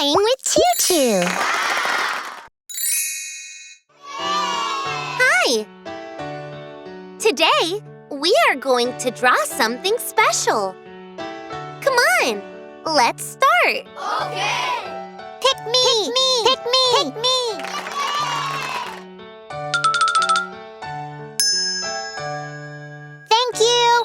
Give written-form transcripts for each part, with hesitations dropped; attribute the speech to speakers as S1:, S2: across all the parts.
S1: Playing with ChuChu. Hi! Today, we are going to draw something special. Come on, let's start.
S2: Okay!
S1: Pick me! Pick me! Pick me! Thank you!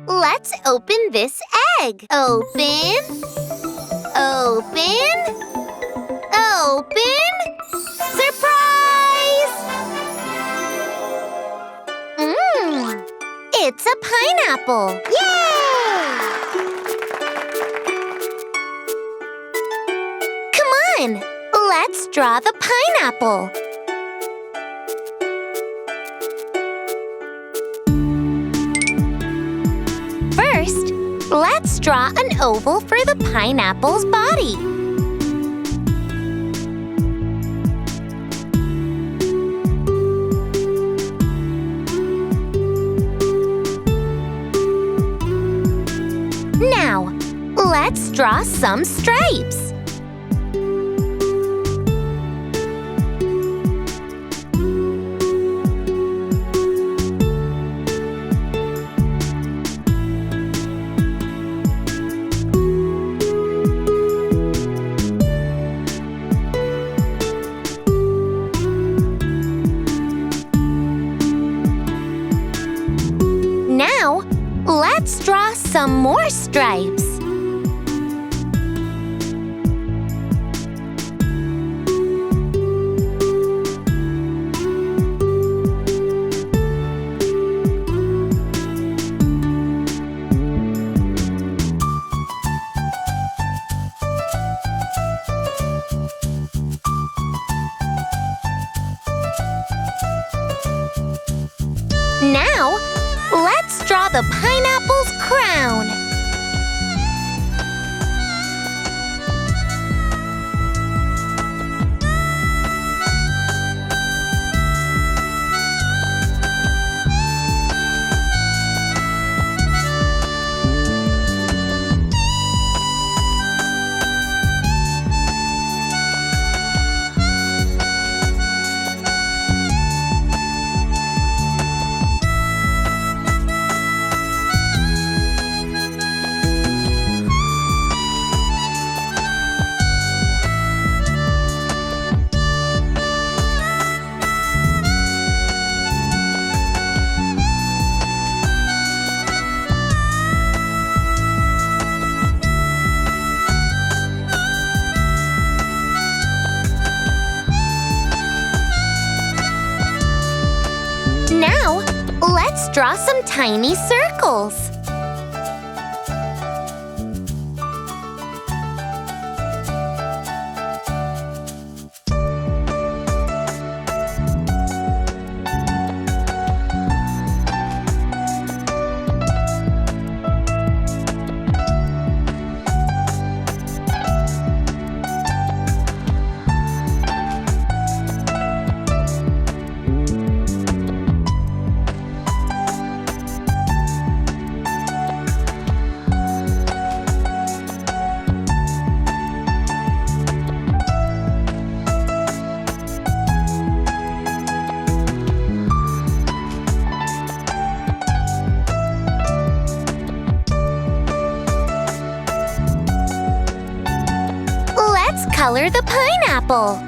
S1: Let's open this egg. Open. Open. Open. Surprise! It's a pineapple. Yay! Come on, let's draw the pineapple. First, let's draw an oval for the pineapple's body. Now, let's draw some stripes. Now, let's draw some more stripes. Now, let's draw the pineapple's crown. Now, let's draw some tiny circles. Let's color the pineapple.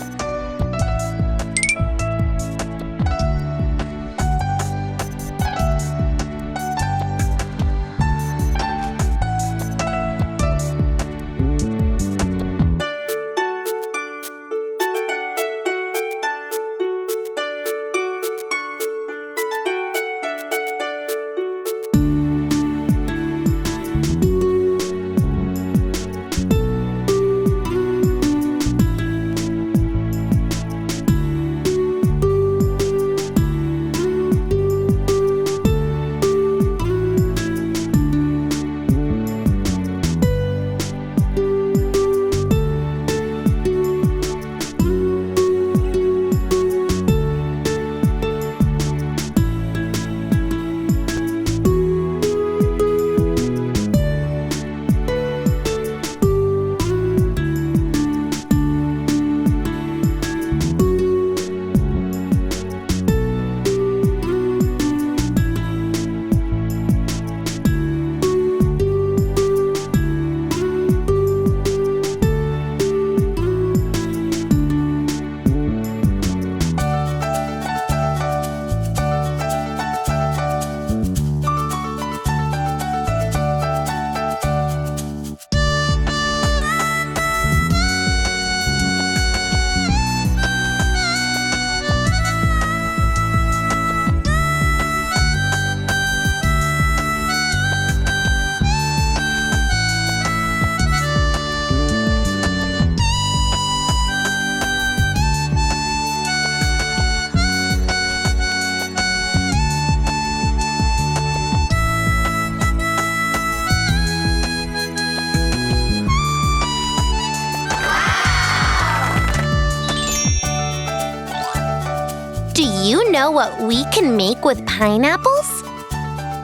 S1: know what we can make with pineapples?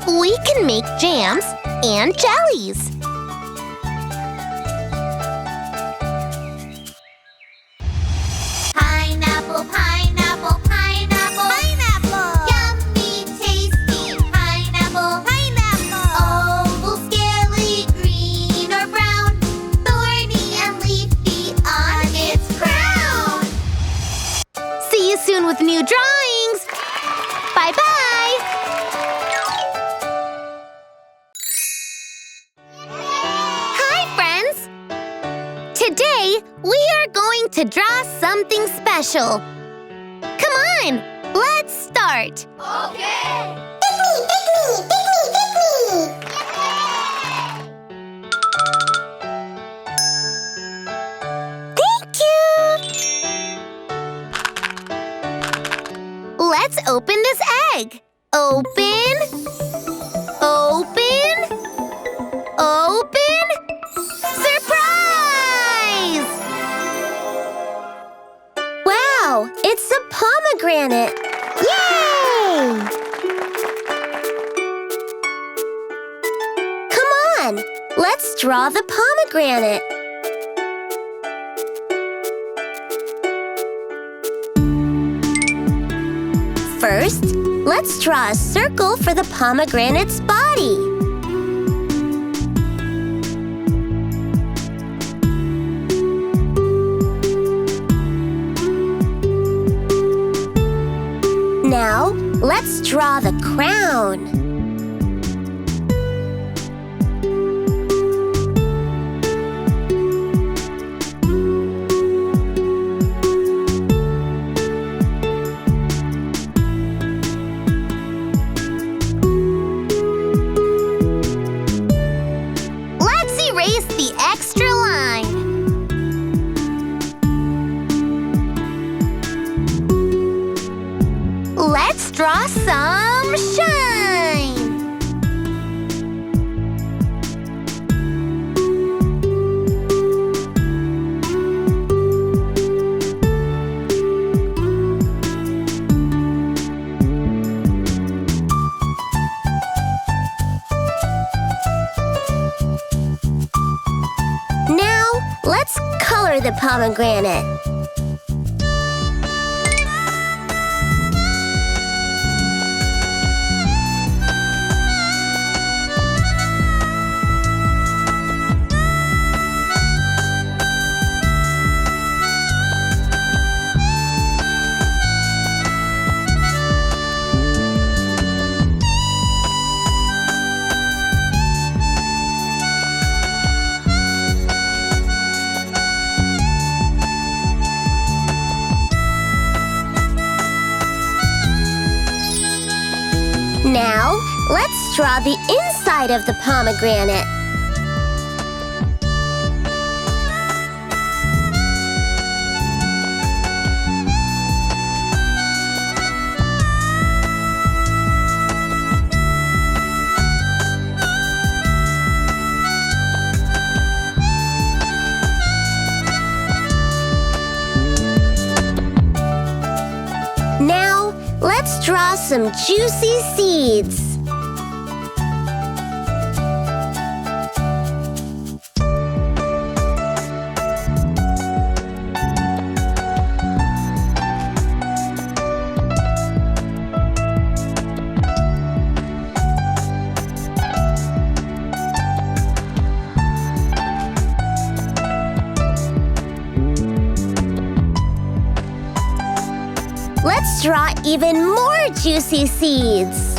S1: We can make jams and jellies. Pineapple, pineapple, pineapple. Pineapple. Yummy, tasty pineapple. Pineapple. Oval, scaly, green or brown. Thorny and leafy on its crown. See you soon with new drawings. Bye-bye. Hi, friends. Today, we are going to draw something special. Come on, let's start.
S2: Okay!
S1: Thank you. Let's open this egg. Open. Open. Open. Surprise! Wow, it's a pomegranate. Yay! Come on, let's draw the pomegranate. First, let's draw a circle for the pomegranate's body. Now, let's draw the crown. Let's erase the extra line. Let's draw some shine. Now, let's color the pomegranate. Now, let's draw the inside of the pomegranate. Now, let's draw some juicy seeds. Let's draw even more juicy seeds.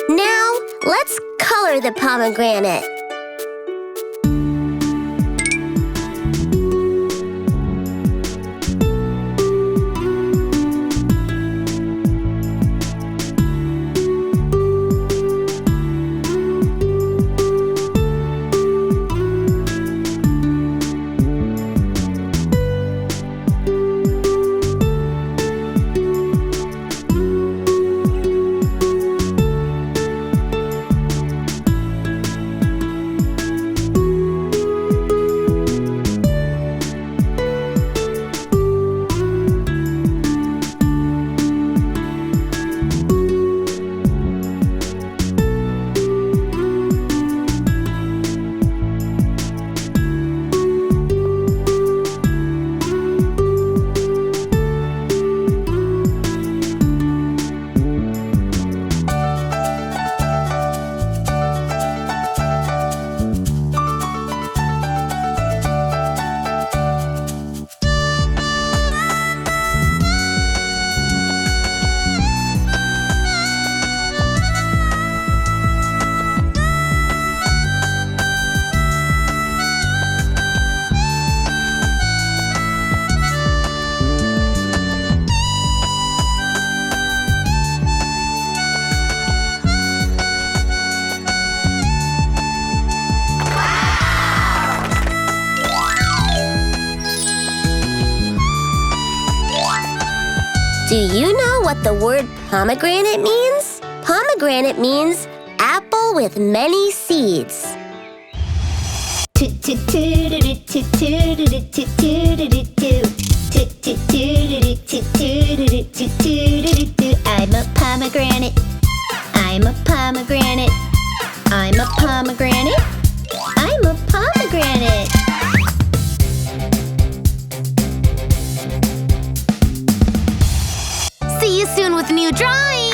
S1: Now, let's color the pomegranate. Do you know what the word pomegranate means? Pomegranate means apple with many seeds.
S2: I'm a pomegranate. I'm a pomegranate. I'm a pomegranate. I'm a pomegranate.
S1: See you soon with new drawings!